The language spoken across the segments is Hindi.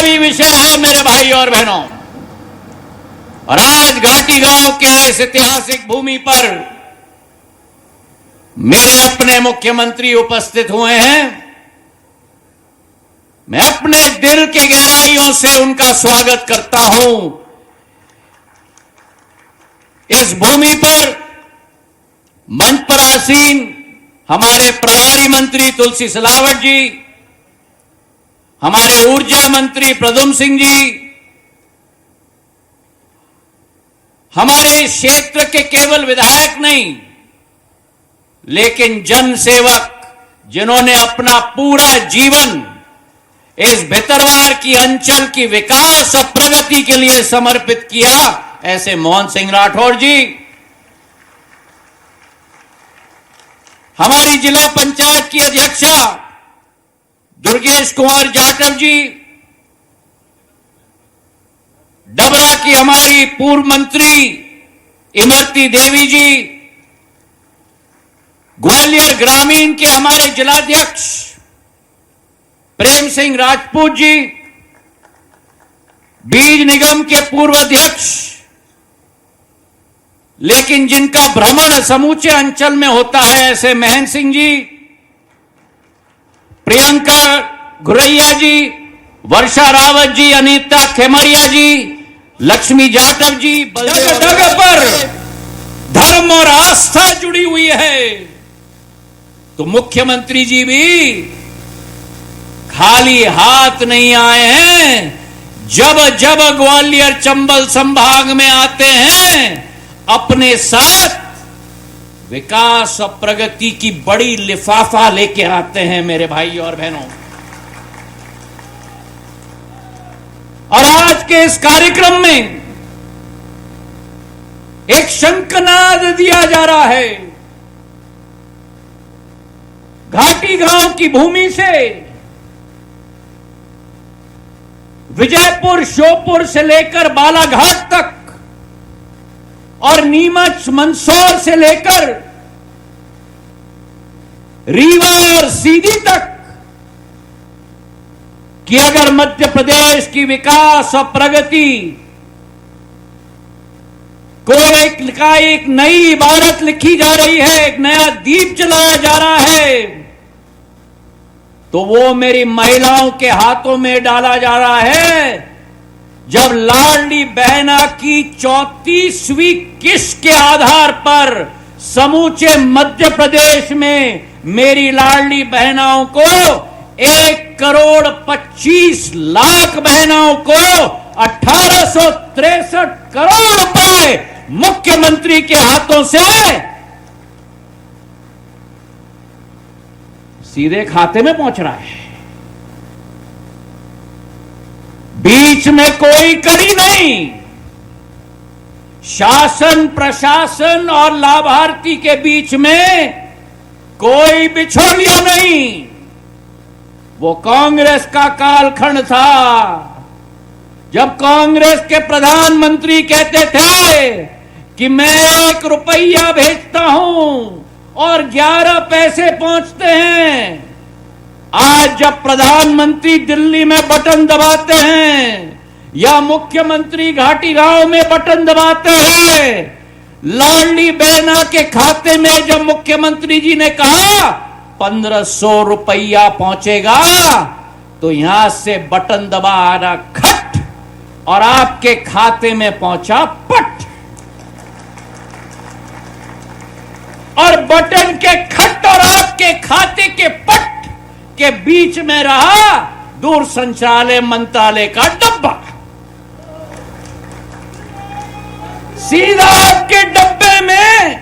भी विषय है मेरे भाई और बहनों। और आज घाटी गांव के इस ऐतिहासिक भूमि पर मेरे अपने मुख्यमंत्री उपस्थित हुए हैं। मैं अपने दिल की गहराइयों से उनका स्वागत करता हूं। इस भूमि पर मंच पर आसीन हमारे प्रभारी मंत्री तुलसी सिलावट जी, हमारे ऊर्जा मंत्री प्रद्युम्न सिंह जी, हमारे इस क्षेत्र के केवल विधायक नहीं लेकिन जन सेवक, जिन्होंने अपना पूरा जीवन इस भितरवार की अंचल की विकास और प्रगति के लिए समर्पित किया, ऐसे मोहन सिंह राठौड़ जी, हमारी जिला पंचायत की अध्यक्षा दुर्गेश कुमार जाटव जी, डबरा की हमारी पूर्व मंत्री इमरती देवी जी, ग्वालियर ग्रामीण के हमारे जिलाध्यक्ष प्रेम सिंह राजपूत जी, बीज निगम के पूर्व अध्यक्ष लेकिन जिनका भ्रमण समूचे अंचल में होता है, ऐसे महेंद्र सिंह जी, प्रियंका घुरैया जी, वर्षा रावत जी, अनीता खेमरिया जी, लक्ष्मी जाटव जी। जगह जगह पर धर्म और आस्था जुड़ी हुई है, तो मुख्यमंत्री जी भी खाली हाथ नहीं आए हैं। जब जब ग्वालियर चंबल संभाग में आते हैं, अपने साथ विकास और प्रगति की बड़ी लिफाफा लेके आते हैं मेरे भाई और बहनों। और आज के इस कार्यक्रम में एक शंखनाद दिया जा रहा है। घाटी गांव की भूमि से विजयपुर, श्योपुर से लेकर बालाघाट तक और नीमच, मंदसौर से लेकर रीवा और सीधी तक कि अगर मध्य प्रदेश की विकास और प्रगति को एक नई इबारत लिखी जा रही है, एक नया दीप जलाया जा रहा है, तो वो मेरी महिलाओं के हाथों में डाला जा रहा है। जब लाडली बहना की 34वीं किस्त के आधार पर समूचे मध्य प्रदेश में मेरी लाडली बहनाओं को 1,25,00,000 बहनाओं को 1863 करोड़ रुपए मुख्यमंत्री के हाथों से सीधे खाते में पहुंच रहा है। बीच में कोई कड़ी नहीं, शासन, प्रशासन और लाभार्थी के बीच में कोई बिछोलिया नहीं। वो कांग्रेस का कालखंड था, जब कांग्रेस के प्रधानमंत्री कहते थे कि मैं 1 रुपया भेजता हूं और 11 पैसे पहुंचते हैं। आज जब प्रधानमंत्री दिल्ली में बटन दबाते हैं या मुख्यमंत्री घाटी गांव में बटन दबाते हैं, लाडली बहना के खाते में जब मुख्यमंत्री जी ने कहा 1500 रुपया पहुंचेगा, तो यहां से बटन दबाना खट और आपके खाते में पहुंचा पट। और बटन के खट और आपके खाते के पट के बीच में रहा दूरसंचार मंत्रालय का डब्बा। सीधा आपके डब्बे में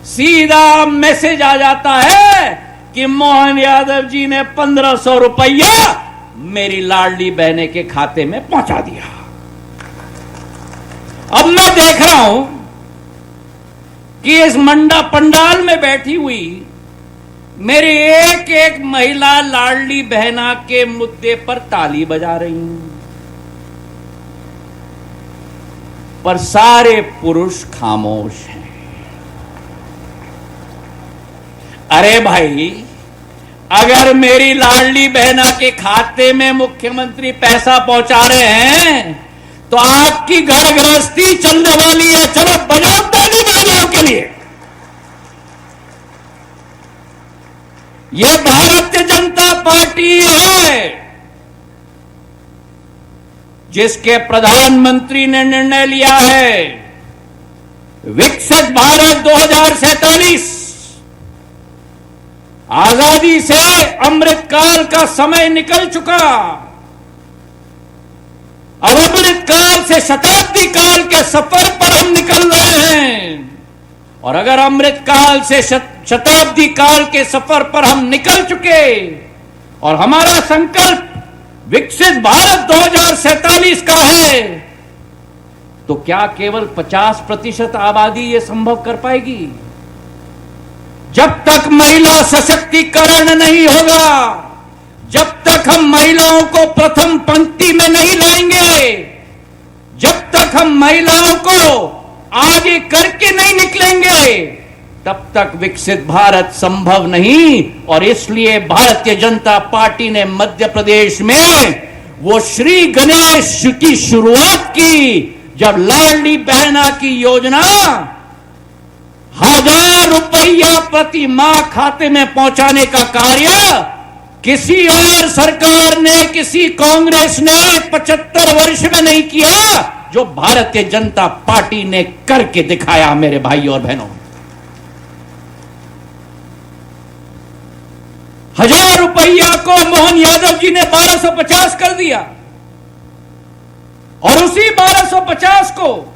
सीधा मैसेज आ जाता है कि मोहन यादव जी ने 1500 रुपया मेरी लाडली बहने के खाते में पहुंचा दिया। अब मैं देख रहा हूं कि इस मंडा पंडाल में बैठी हुई मेरी एक एक महिला लाडली बहना के मुद्दे पर ताली बजा रही हैं, पर सारे पुरुष खामोश हैं। अरे भाई, अगर मेरी लाडली बहना के खाते में मुख्यमंत्री पैसा पहुंचा रहे हैं तो आपकी घर गृहस्थी चलने वाली है। चलो बजाओ ताली बहनों के लिए। यह भारतीय जनता पार्टी है जिसके प्रधानमंत्री ने निर्णय लिया है विकसित भारत 2047। आजादी से अमृतकाल का समय निकल चुका, अब अमृतकाल से शताब्दी काल के सफर पर हम निकल रहे हैं। और अगर अमृतकाल से शताब्दी काल के सफर पर हम निकल चुके और हमारा संकल्प विकसित भारत 2047 का है, तो क्या केवल 50% आबादी यह संभव कर पाएगी? जब तक महिला सशक्तिकरण नहीं होगा, जब तक हम महिलाओं को प्रथम पंक्ति में नहीं लाएंगे, जब तक हम महिलाओं को आगे करके नहीं निकलेंगे, तब तक विकसित भारत संभव नहीं। और इसलिए भारतीय जनता पार्टी ने मध्य प्रदेश में वो श्री गणेश की शुरुआत की, जब लाडली बहना की योजना 1000 रुपया प्रति माह खाते में पहुंचाने का कार्य किसी और सरकार ने, किसी कांग्रेस ने 75 वर्ष में नहीं किया, जो भारतीय जनता पार्टी ने करके दिखाया। मेरे भाई और बहनों, 1000 रुपया को मोहन यादव जी ने 1250 कर दिया और उसी 1250 को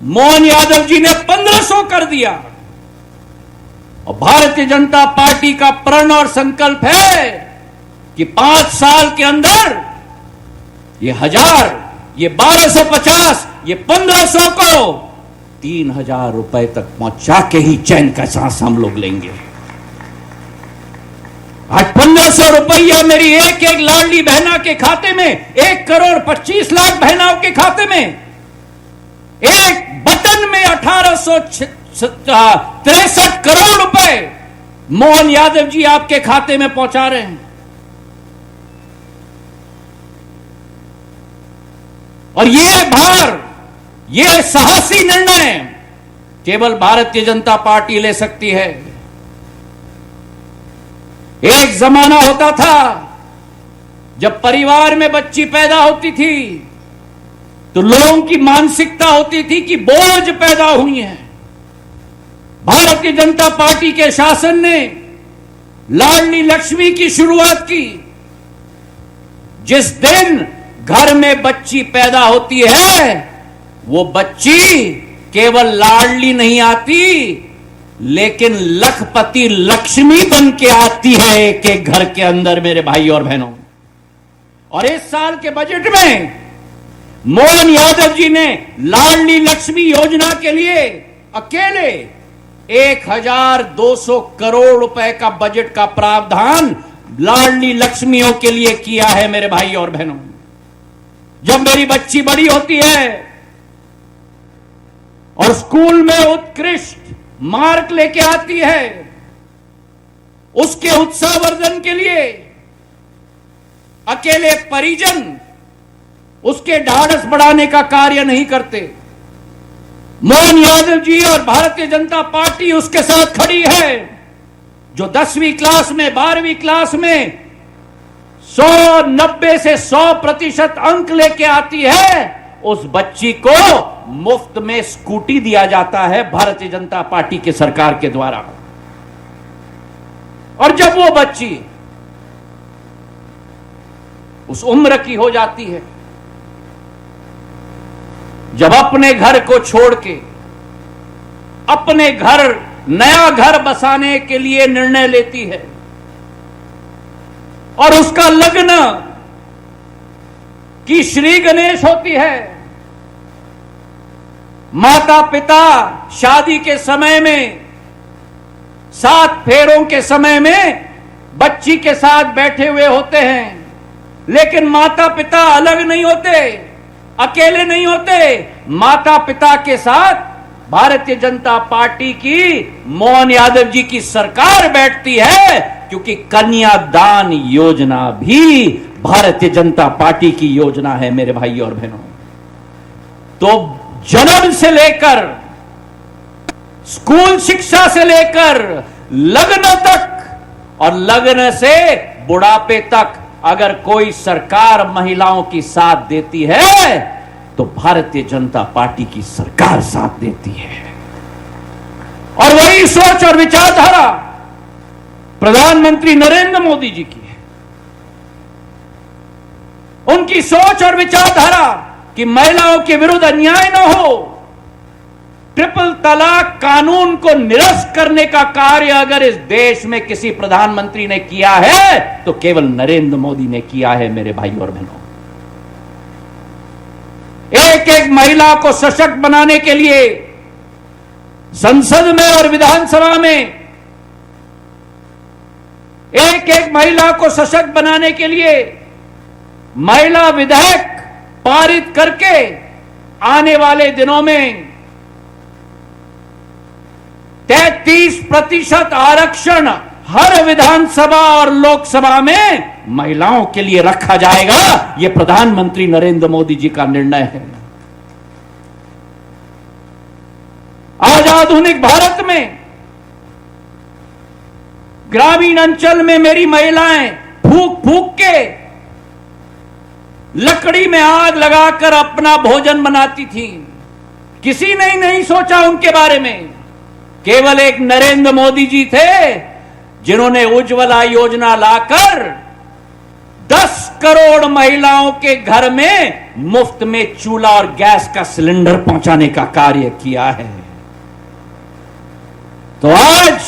मोहन यादव जी ने 1500 कर दिया। और भारतीय जनता पार्टी का प्रण और संकल्प है कि 5 साल के अंदर ये 1000, ये 1250, ये 1500 को 3000 रुपए तक पहुंचा के ही चैन का सांस हम लोग लेंगे। आज 1500 रुपया मेरी एक एक लाडली बहना के खाते में, 1,25,00,000 बहनाओं के खाते में, एक बटन में 1863 करोड़ रुपए मोहन यादव जी आपके खाते में पहुंचा रहे हैं। और ये भार, ये साहसी निर्णय केवल भारतीय जनता पार्टी ले सकती है। एक जमाना होता था जब परिवार में बच्ची पैदा होती थी तो लोगों की मानसिकता होती थी कि बोझ पैदा हुई है। भारतीय जनता पार्टी के शासन ने लाडली लक्ष्मी की शुरुआत की। जिस दिन घर में बच्ची पैदा होती है, वो बच्ची केवल लाडली नहीं आती, लेकिन लखपति लक्ष्मी बन के आती है एक एक घर के अंदर। मेरे भाई और बहनों, और इस साल के बजट में मोहन यादव जी ने लाडली लक्ष्मी योजना के लिए अकेले 1200 करोड़ रुपए का बजट का प्रावधान लाडली लक्ष्मियों के लिए किया है। मेरे भाई और बहनों, जब मेरी बच्ची बड़ी होती है और स्कूल में उत्कृष्ट मार्क लेके आती है, उसके उत्साहवर्धन के लिए अकेले परिजन उसके ढाढ़स बढ़ाने का कार्य नहीं करते। मोहन यादव जी और भारतीय जनता पार्टी उसके साथ खड़ी है। जो 10वीं क्लास में, 12वीं क्लास में 90 से 100% अंक लेके आती है, उस बच्ची को मुफ्त में स्कूटी दिया जाता है भारतीय जनता पार्टी के सरकार के द्वारा। और जब वो बच्ची उस उम्र की हो जाती है जब अपने घर को छोड़ के अपने घर, नया घर बसाने के लिए निर्णय लेती है और उसका लग्न की श्री गणेश होती है, माता पिता शादी के समय में, 7 फेरों के समय में बच्ची के साथ बैठे हुए होते हैं, लेकिन माता पिता अलग नहीं होते, अकेले नहीं होते। माता पिता के साथ भारतीय जनता पार्टी की मोहन यादव जी की सरकार बैठती है क्योंकि कन्यादान योजना भी भारतीय जनता पार्टी की योजना है मेरे भाई और बहनों। तो जन्म से लेकर स्कूल शिक्षा से लेकर लग्न तक और लग्न से बुढ़ापे तक अगर कोई सरकार महिलाओं की साथ देती है तो भारतीय जनता पार्टी की सरकार साथ देती है। और वही सोच और विचारधारा प्रधानमंत्री नरेंद्र मोदी जी की है। उनकी सोच और विचारधारा कि महिलाओं के विरुद्ध अन्याय न हो, ट्रिपल तलाक कानून को निरस्त करने का कार्य अगर इस देश में किसी प्रधानमंत्री ने किया है तो केवल नरेंद्र मोदी ने किया है मेरे भाई और बहनों। एक एक महिला को सशक्त बनाने के लिए संसद में और विधानसभा में एक एक महिला को सशक्त बनाने के लिए महिला विधेयक पारित करके आने वाले दिनों में 33% आरक्षण हर विधानसभा और लोकसभा में महिलाओं के लिए रखा जाएगा। यह प्रधानमंत्री नरेंद्र मोदी जी का निर्णय है। आज आधुनिक भारत में ग्रामीण अंचल में मेरी महिलाएं फूंक फूंक के लकड़ी में आग लगाकर अपना भोजन बनाती थी। किसी ने नहीं सोचा उनके बारे में। केवल एक नरेंद्र मोदी जी थे जिन्होंने उज्ज्वला योजना लाकर 10 करोड़ महिलाओं के घर में मुफ्त में चूल्हा और गैस का सिलेंडर पहुंचाने का कार्य किया है। तो आज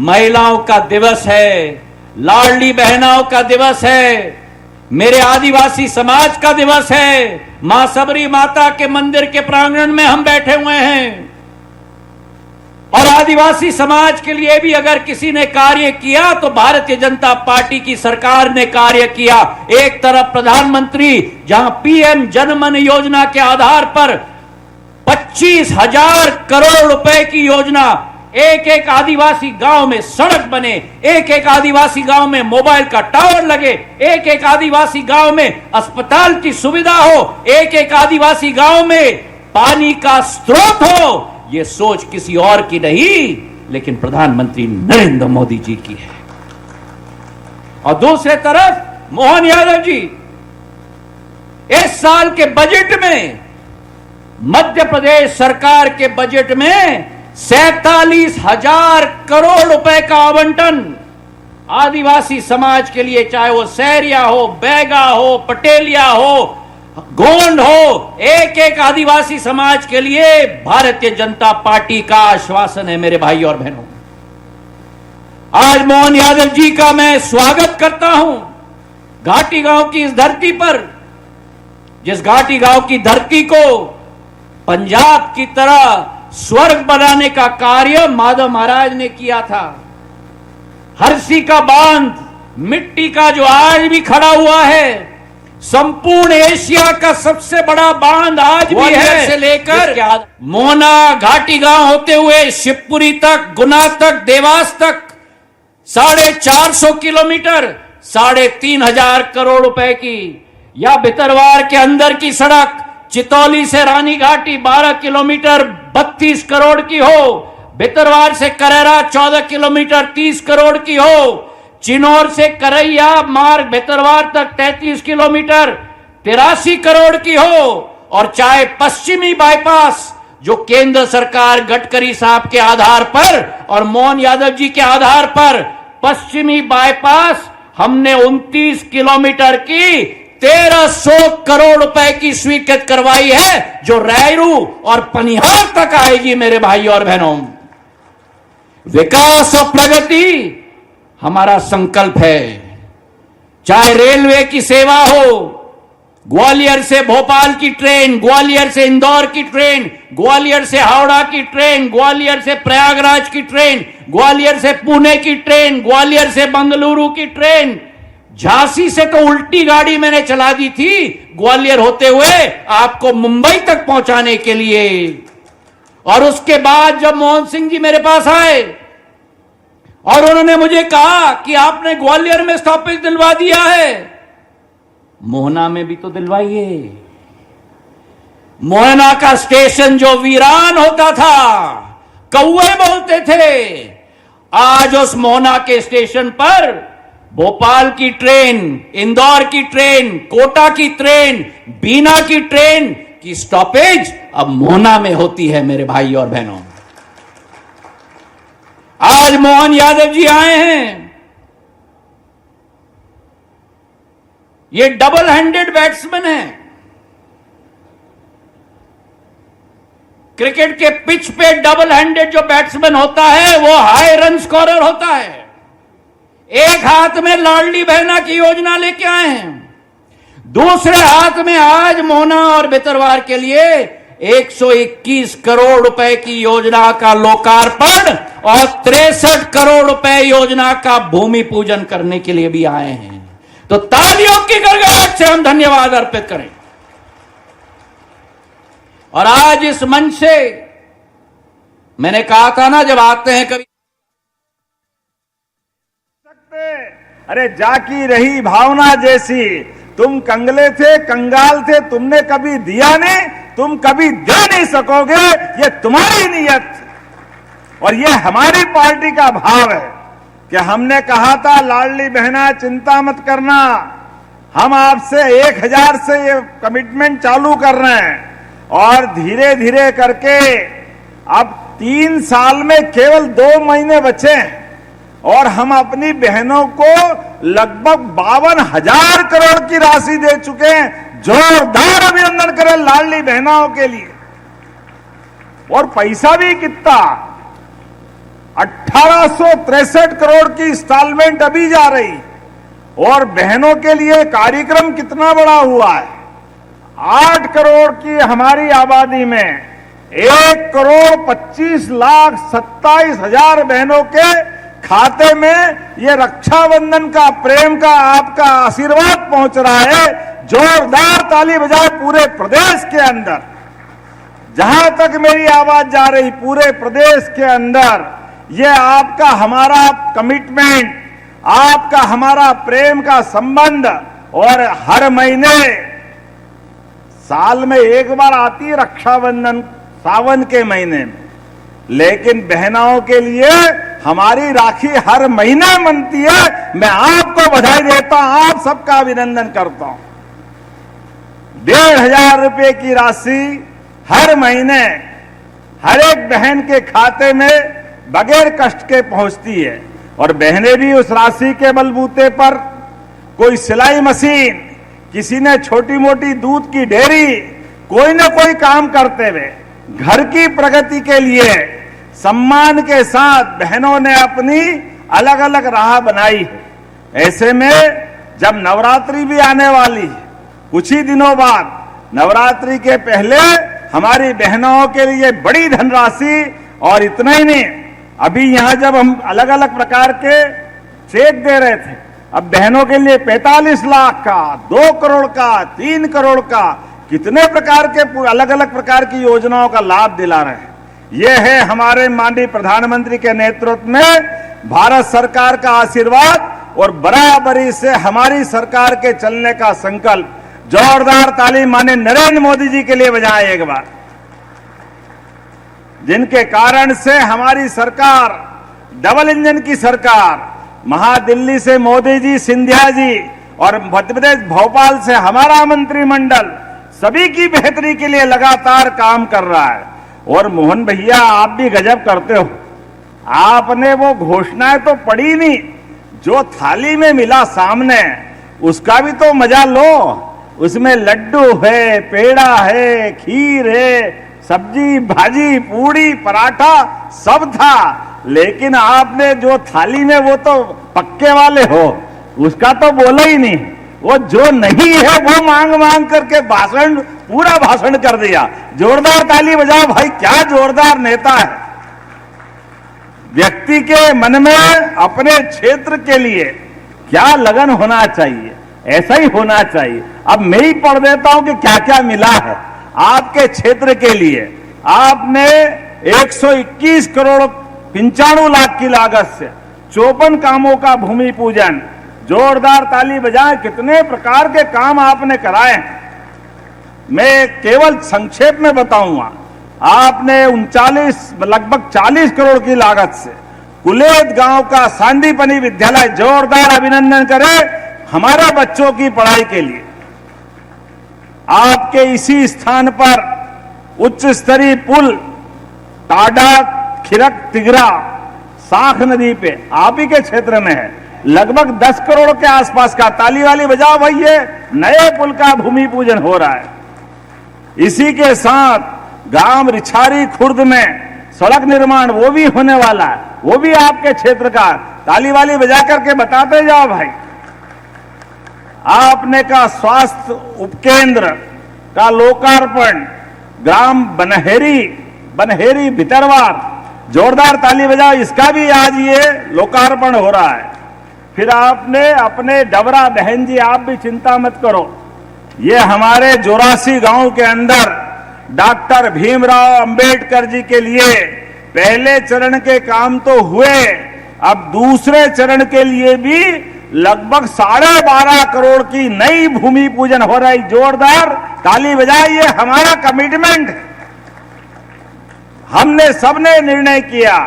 महिलाओं का दिवस है, लाडली बहनाओं का दिवस है, मेरे आदिवासी समाज का दिवस है। मां सबरी माता के मंदिर के प्रांगण में हम बैठे हुए हैं और आदिवासी समाज के लिए भी अगर किसी ने कार्य किया तो भारतीय जनता पार्टी की सरकार ने कार्य किया। एक तरफ प्रधानमंत्री जहां पीएम जनमन योजना के आधार पर 25,000 करोड़ रुपए की योजना, एक एक आदिवासी गांव में सड़क बने, एक एक आदिवासी गांव में मोबाइल का टावर लगे, एक एक आदिवासी गांव में अस्पताल की सुविधा हो, एक एक आदिवासी गांव में पानी का स्रोत हो। यह सोच किसी और की नहीं लेकिन प्रधानमंत्री नरेंद्र मोदी जी की है। और दूसरे तरफ मोहन यादव जी इस साल के बजट में, मध्य प्रदेश सरकार के बजट में 47,000 करोड़ रुपए का आवंटन आदिवासी समाज के लिए, चाहे वो सहरिया हो, बैगा हो, पटेलिया हो, गोंड हो, एक एक आदिवासी समाज के लिए भारतीय जनता पार्टी का आश्वासन है मेरे भाई और बहनों। आज मोहन यादव जी का मैं स्वागत करता हूं घाटी गांव की इस धरती पर, जिस घाटी गांव की धरती को पंजाब की तरह स्वर्ग बनाने का कार्य माधव महाराज ने किया था। हरसी का बांध मिट्टी का जो आज भी खड़ा हुआ है, संपूर्ण एशिया का सबसे बड़ा बांध आज भी है, से लेकर मोना घाटी गांव होते हुए शिवपुरी तक, गुना तक, देवास तक 450 किलोमीटर 3,500 करोड़ रुपए की, या भितरवार के अंदर की सड़क चितौली से रानी घाटी 12 किलोमीटर 32 करोड़ की हो, भितरवार से करेरा 14 किलोमीटर 30 करोड़ की हो, चिनौर से करैया मार्ग भितरवार तक 33 किलोमीटर 83 करोड़ की हो, और चाहे पश्चिमी बाईपास जो केंद्र सरकार गडकरी साहब के आधार पर और मोहन यादव जी के आधार पर पश्चिमी बाईपास हमने 29 किलोमीटर की 1,300 करोड़ रुपए की स्वीकृत करवाई है, जो रैरू और पनिहार तक आएगी मेरे भाई और बहनों। विकास और प्रगति हमारा संकल्प है। चाहे रेलवे की सेवा हो, ग्वालियर से भोपाल की ट्रेन, ग्वालियर से इंदौर की ट्रेन, ग्वालियर से हावड़ा की ट्रेन, ग्वालियर से प्रयागराज की ट्रेन, ग्वालियर से पुणे की ट्रेन, ग्वालियर से बंगलुरु की ट्रेन, झांसी से तो उल्टी गाड़ी मैंने चला दी थी ग्वालियर होते हुए आपको मुंबई तक पहुंचाने के लिए। और उसके बाद जब मोहन सिंह जी मेरे पास आए, और उन्होंने मुझे कहा कि आपने ग्वालियर में स्टॉपेज दिलवा दिया है, मोहना में भी तो दिलवाइए। मोहना का स्टेशन जो वीरान होता था, कौवे बोलते थे, आज उस मोहना के स्टेशन पर भोपाल की ट्रेन, इंदौर की ट्रेन, कोटा की ट्रेन, बीना की ट्रेन की स्टॉपेज अब मोहना में होती है। मेरे भाई और बहनों, आज मोहन यादव जी आए हैं। ये डबल हैंडेड बैट्समैन हैं। क्रिकेट के पिच पे डबल हैंडेड जो बैट्समैन होता है वो हाई रन स्कोरर होता है। एक हाथ में लाडली बहना की योजना लेके आए हैं, दूसरे हाथ में आज मोहना और भितरवार के लिए 121 करोड़ रुपए की योजना का लोकार्पण और 63 करोड़ रुपए योजना का भूमि पूजन करने के लिए भी आए हैं। तो तालियों की गड़गड़ाहट से हम धन्यवाद अर्पित करें। और आज इस मंच से मैंने कहा था ना, जब आते हैं कभी अरे जाकी रही भावना जैसी, तुम कंगले थे, कंगाल थे, तुमने कभी दिया नहीं, तुम कभी दे नहीं सकोगे, ये तुम्हारी नीयत और ये हमारी पार्टी का भाव है कि हमने कहा था लाडली बहना चिंता मत करना, हम आपसे 1000 से ये कमिटमेंट चालू कर रहे हैं और धीरे धीरे करके अब 3 साल में केवल 2 महीने बचे हैं और हम अपनी बहनों को लगभग 52,000 करोड़ की राशि दे चुके हैं। जोरदार अभिनंदन करें लाडली बहनाओं के लिए। और पैसा भी कितना, 1863 करोड़ की इंस्टॉलमेंट अभी जा रही और बहनों के लिए कार्यक्रम कितना बड़ा हुआ है। 8 करोड़ की हमारी आबादी में 1,25,27,000 बहनों के खाते में ये रक्षाबंधन का, प्रेम का आपका आशीर्वाद पहुंच रहा है। जोरदार ताली बजाए पूरे प्रदेश के अंदर। जहां तक मेरी आवाज जा रही, पूरे प्रदेश के अंदर ये आपका हमारा कमिटमेंट, आपका हमारा प्रेम का संबंध। और हर महीने, साल में एक बार आती है रक्षाबंधन, सावन के महीने में, लेकिन बहनाओं के लिए हमारी राखी हर महीने बनती है। मैं आपको बधाई देता हूं, आप सबका अभिनंदन करता हूं। 1,500 रुपए की राशि हर महीने हर एक बहन के खाते में बगैर कष्ट के पहुंचती है और बहनें भी उस राशि के बलबूते पर, कोई सिलाई मशीन, किसी ने छोटी मोटी दूध की डेयरी, कोई न कोई काम करते हुए घर की प्रगति के लिए सम्मान के साथ बहनों ने अपनी अलग अलग राह बनाई है। ऐसे में जब नवरात्रि भी आने वाली है, कुछ ही दिनों बाद, नवरात्रि के पहले हमारी बहनों के लिए बड़ी धनराशि, और इतना ही नहीं, अभी यहां जब हम अलग अलग प्रकार के चेक दे रहे थे, अब बहनों के लिए 45 लाख का, 2 करोड़ का, 3 करोड़ का, कितने प्रकार के अलग अलग प्रकार की योजनाओं का लाभ दिला रहे हैं। यह है हमारे माननीय प्रधानमंत्री के नेतृत्व में भारत सरकार का आशीर्वाद और बराबरी से हमारी सरकार के चलने का संकल्प। जोरदार ताली माननीय नरेंद्र मोदी जी के लिए बजाएं एक बार, जिनके कारण से हमारी सरकार डबल इंजन की सरकार, महादिल्ली से मोदी जी, सिंधिया जी और मध्य प्रदेश भोपाल से हमारा मंत्रिमंडल सभी की बेहतरी के लिए लगातार काम कर रहा है। और मोहन भैया, आप भी गजब करते हो, आपने वो घोषणाएं तो पढ़ी नहीं, जो थाली में मिला सामने उसका भी तो मजा लो। उसमें लड्डू है, पेड़ा है, खीर है, सब्जी भाजी, पूड़ी पराठा सब था, लेकिन आपने जो थाली में, वो तो पक्के वाले हो, उसका तो बोला ही नहीं। वो जो नहीं है वो मांग मांग करके भाषण, पूरा भाषण कर दिया। जोरदार ताली बजाओ भाई, क्या जोरदार नेता है। व्यक्ति के मन में अपने क्षेत्र के लिए क्या लगन होना चाहिए, ऐसा ही होना चाहिए। अब मैं ही पढ़ देता हूं कि क्या क्या मिला है आपके क्षेत्र के लिए। आपने 121 करोड़ 95 लाख की लागत से 54 कामों का भूमि पूजन। जोरदार ताली बजाएं। कितने प्रकार के काम आपने कराए हैं। मैं केवल संक्षेप में बताऊंगा। आपने 39 लगभग 40 करोड़ की लागत से कुलेत गांव का सांदीपनी विद्यालय, जोरदार अभिनंदन करें हमारे बच्चों की पढ़ाई के लिए। आपके इसी स्थान पर उच्च स्तरीय पुल टाडा खिरक तिगरा साख नदी पे आप ही के क्षेत्र में है, लगभग 10 करोड़ के आसपास का। ताली वाली बजाओ भाई, ये नए पुल का भूमि पूजन हो रहा है। इसी के साथ गांव रिछारी खुर्द में सड़क निर्माण वो भी होने वाला है, वो भी आपके क्षेत्र का। ताली वाली बजा करके बताते जाओ भाई। आपने का स्वास्थ्य उपकेंद्र का लोकार्पण ग्राम बनहेरी भितरवार, जोरदार ताली बजाओ, इसका भी आज ये लोकार्पण हो रहा है। फिर आपने अपने डबरा बहन जी, आप भी चिंता मत करो, ये हमारे 84 गांव के अंदर डॉक्टर भीमराव अंबेडकर जी के लिए पहले चरण के काम तो हुए, अब दूसरे चरण के लिए भी लगभग 12.5 करोड़ की नई भूमि पूजन हो रही। जोरदार ताली बजाइए, हमारा कमिटमेंट है। हमने सबने निर्णय किया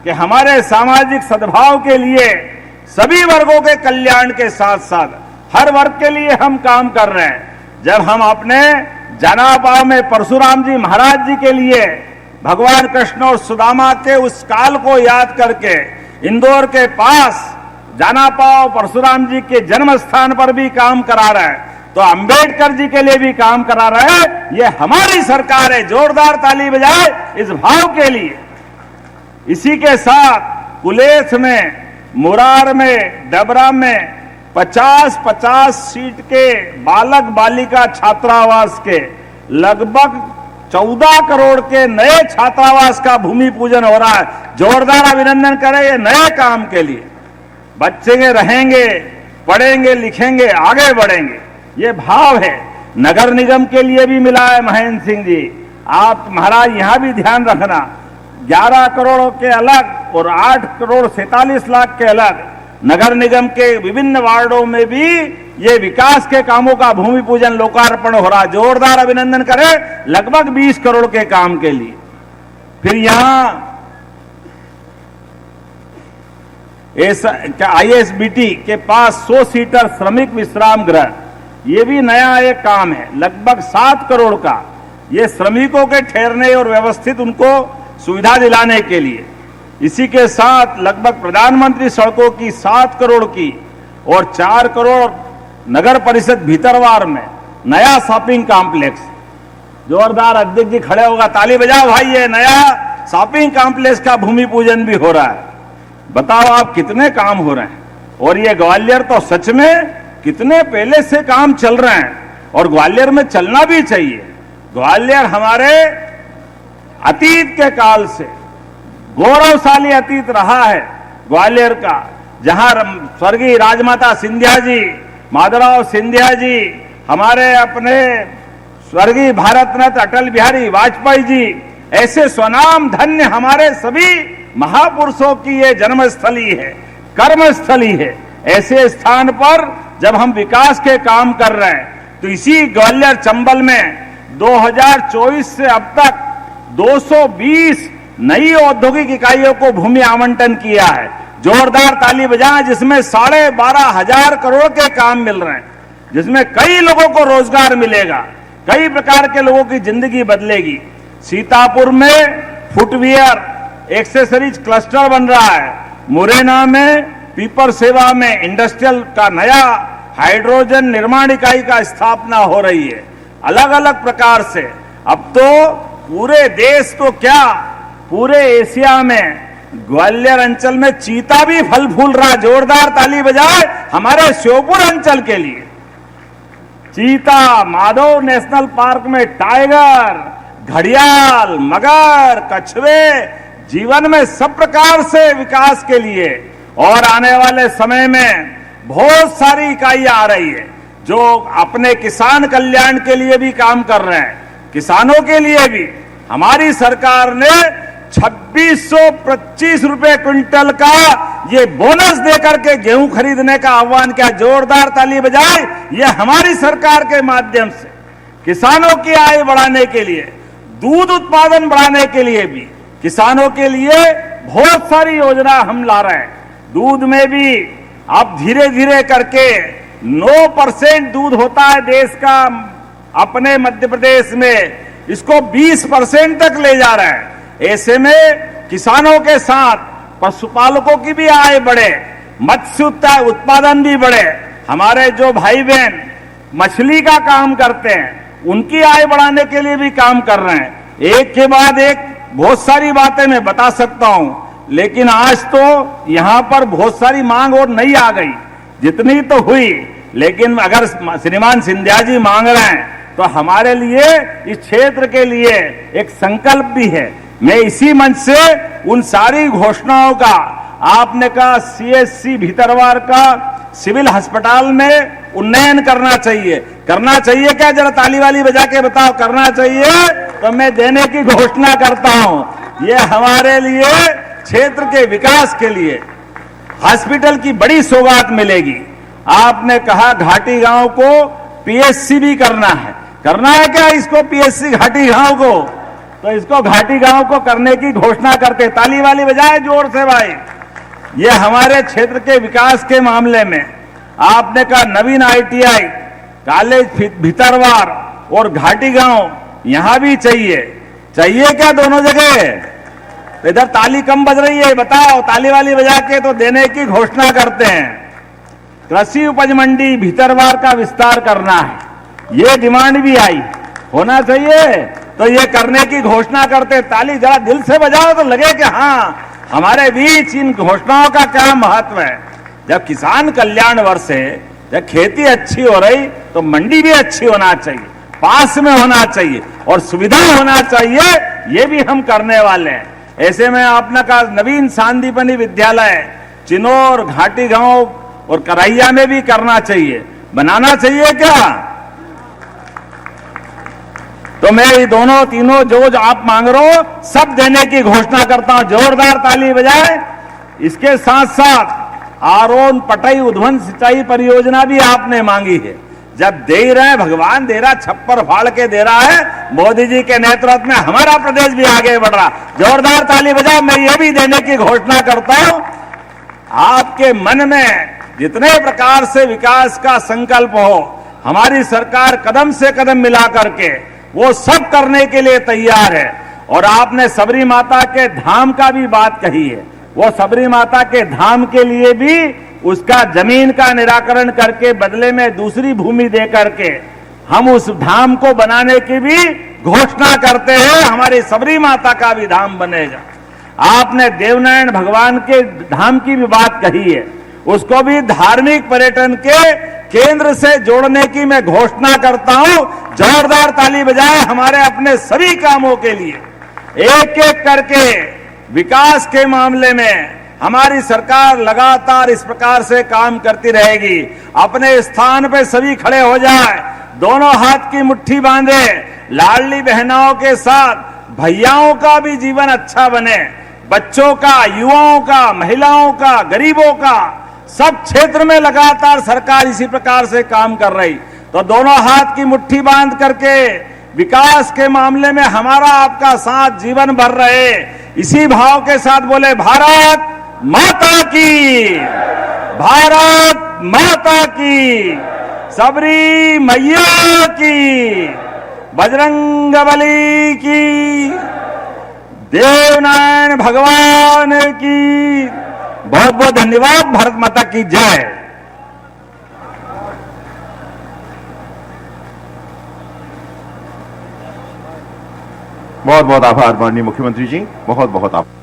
कि हमारे सामाजिक सद्भाव के लिए, सभी वर्गों के कल्याण के साथ साथ हर वर्ग के लिए हम काम कर रहे हैं। जब हम अपने जनापाव में परशुराम जी महाराज जी के लिए भगवान कृष्ण और सुदामा के उस काल को याद करके इंदौर के पास जनापाव परशुराम जी के जन्म स्थान पर भी काम करा रहे हैं, तो अंबेडकर जी के लिए भी काम करा रहे हैं। ये हमारी सरकार है। जोरदार ताली बजाए इस भाव के लिए। इसी के साथ कुलेथ में, मुरार में, डबरा में 50-50 सीट के बालक बालिका छात्रावास के लगभग 14 करोड़ के नए छात्रावास का भूमि पूजन हो रहा है। जोरदार अभिनंदन करें ये नए काम के लिए। बच्चे रहेंगे, पढ़ेंगे, लिखेंगे, आगे बढ़ेंगे, ये भाव है। नगर निगम के लिए भी मिला है महेंद्र सिंह जी। आप महाराज यहां भी ध्यान रखना, 11 करोड़ के अलग और 8 करोड़ 47 लाख के अलग नगर निगम के विभिन्न वार्डों में भी ये विकास के कामों का भूमि पूजन लोकार्पण हो रहा। जोरदार अभिनंदन करें लगभग 20 करोड़ के काम के लिए। फिर यहां ISBT के पास 100 सीटर श्रमिक विश्राम गृह, ये भी नया एक काम है, लगभग 7 करोड़ का। ये श्रमिकों के ठहरने और व्यवस्थित उनको सुविधा दिलाने के लिए। इसी के साथ लगभग प्रधानमंत्री सड़कों की 7 करोड़ की और 4 करोड़ नगर परिषद भीतरवार में नया शॉपिंग कॉम्प्लेक्स। जोरदार अध्यक्ष जी खड़े होगा, ताली बजाओ भाई, ये नया शॉपिंग कॉम्प्लेक्स का भूमि पूजन भी हो रहा है। बताओ आप कितने काम हो रहे हैं। और ये ग्वालियर तो सच में कितने पहले से काम चल रहे हैं और ग्वालियर में चलना भी चाहिए। ग्वालियर हमारे अतीत के काल से गौरवशाली अतीत रहा है ग्वालियर का, जहां स्वर्गीय राजमाता सिंधिया जी, माधवराव सिंधिया जी, हमारे अपने स्वर्गीय भारत रत्न अटल बिहारी वाजपेयी जी, ऐसे स्वनाम धन्य हमारे सभी महापुरुषों की ये जन्मस्थली है, कर्मस्थली है। ऐसे स्थान पर जब हम विकास के काम कर रहे हैं, तो इसी ग्वालियर चंबल में 2024 से अब तक 220 नई औद्योगिक इकाइयों को भूमि आवंटन किया है। जोरदार ताली बजाएं, जिसमें 12,500 करोड़ के काम मिल रहे हैं, जिसमें कई लोगों को रोजगार मिलेगा, कई प्रकार के लोगों की जिंदगी बदलेगी। सीतापुर में फुटवियर एक्सेसरीज क्लस्टर बन रहा है। मुरैना में पीपर सेवा में इंडस्ट्रियल का नया हाइड्रोजन निर्माण इकाई का स्थापना हो रही है। अलग अलग प्रकार से अब तो पूरे देश तो क्या, पूरे एशिया में ग्वालियर अंचल में चीता भी फल फूल रहा। जोरदार ताली बजाए हमारे श्योपुर अंचल के लिए। चीता, माधव नेशनल पार्क में टाइगर, घड़ियाल, मगर, कछुए, जीवन में सब प्रकार से विकास के लिए और आने वाले समय में बहुत सारी इकाइयां आ रही है जो अपने किसान कल्याण के लिए भी काम कर रहे हैं। किसानों के लिए भी हमारी सरकार ने 2625 रुपए क्विंटल का ये बोनस देकर के गेहूं खरीदने का आह्वान किया। जोरदार ताली बजाए। ये हमारी सरकार के माध्यम से किसानों की आय बढ़ाने के लिए, दूध उत्पादन बढ़ाने के लिए भी, किसानों के लिए बहुत सारी योजना हम ला रहे हैं। दूध में भी अब धीरे धीरे करके 9% दूध होता है देश का, अपने मध्य प्रदेश में इसको 20% तक ले जा रहे हैं। ऐसे में किसानों के साथ पशुपालकों की भी आय बढ़े, मत्स्य उत्पादन भी बढ़े। हमारे जो भाई बहन मछली का काम करते हैं उनकी आय बढ़ाने के लिए भी काम कर रहे हैं। एक के बाद एक बहुत सारी बातें मैं बता सकता हूं, लेकिन आज तो यहां पर बहुत सारी मांग और नहीं आ गई, जितनी तो हुई। लेकिन अगर श्रीमान सिंधिया जी मांग रहे हैं तो हमारे लिए, इस क्षेत्र के लिए एक संकल्प भी है। मैं इसी मंच से उन सारी घोषणाओं का, आपने कहा सीएससी भीतरवार का सिविल अस्पताल में उन्नयन करना चाहिए। करना चाहिए क्या? जरा ताली वाली बजा के बताओ, करना चाहिए तो मैं देने की घोषणा करता हूं। ये हमारे लिए, क्षेत्र के विकास के लिए हॉस्पिटल की बड़ी सौगात मिलेगी। आपने कहा घाटी गांव को पीएचसी भी करना है। करना है क्या इसको, पीएचसी घाटी गांव को? तो इसको घाटी गांव को करने की घोषणा करते। ताली वाली बजाए जोर से भाई। ये हमारे क्षेत्र के विकास के मामले में आपने कहा नवीन आईटीआई कॉलेज भीतरवार और घाटी गांव यहां भी चाहिए। चाहिए क्या दोनों जगह? इधर ताली कम बज रही है, बताओ। ताली वाली बजा के तो देने की घोषणा करते हैं। कृषि उपज मंडी भीतरवार का विस्तार करना है, ये डिमांड भी आई। होना चाहिए तो ये करने की घोषणा करते। ताली जरा दिल से बजाओ तो लगे कि हाँ, हमारे बीच इन घोषणाओं का क्या महत्व है। जब किसान कल्याण वर्ष है, जब खेती अच्छी हो रही तो मंडी भी अच्छी होना चाहिए, पास में होना चाहिए और सुविधा होना चाहिए। ये भी हम करने वाले हैं। ऐसे में आपने कहा नवीन सांदीपनी विद्यालय चिनौर, घाटी गांव और करैया में भी करना चाहिए। बनाना चाहिए क्या? तो मैं ये दोनों तीनों जो आप मांग रहे हो सब देने की घोषणा करता हूं। जोरदार ताली बजाए। इसके साथ साथ आरोन पटई उद्वन सिंचाई परियोजना भी आपने मांगी है। जब दे रहे हैं, भगवान दे रहा, छप्पर फाड़ के दे रहा है। मोदी जी के नेतृत्व में हमारा प्रदेश भी आगे बढ़ रहा। जोरदार ताली बजाओ। मैं ये भी देने की घोषणा करता हूं। आपके मन में जितने प्रकार से विकास का संकल्प हो, हमारी सरकार कदम से कदम मिला करके वो सब करने के लिए तैयार है। और आपने सबरी माता के धाम का भी बात कही है। वो सबरी माता के धाम के लिए भी उसका जमीन का निराकरण करके बदले में दूसरी भूमि दे करके हम उस धाम को बनाने की भी घोषणा करते हैं। हमारी सबरी माता का भी धाम बनेगा। आपने देवनारायण भगवान के धाम की भी बात कही है, उसको भी धार्मिक पर्यटन के केंद्र से जोड़ने की मैं घोषणा करता हूं। जोरदार ताली बजाए हमारे अपने सभी कामों के लिए। एक एक करके विकास के मामले में हमारी सरकार लगातार इस प्रकार से काम करती रहेगी। अपने स्थान पे सभी खड़े हो जाए, दोनों हाथ की मुट्ठी बांधे, लाडली बहनाओं के साथ भैयाओं का भी जीवन अच्छा बने, बच्चों का, युवाओं का, महिलाओं का, गरीबों का, सब क्षेत्र में लगातार सरकार इसी प्रकार से काम कर रही। तो दोनों हाथ की मुट्ठी बांध करके विकास के मामले में हमारा आपका साथ जीवन भर रहे, इसी भाव के साथ बोले भारत माता की, भारत माता की, सबरी मैया की, बजरंगबली की, देवनारायण भगवान की। बहुत बहुत धन्यवाद। भारत माता की जय। बहुत बहुत आभार माननीय मुख्यमंत्री जी, बहुत बहुत आभार।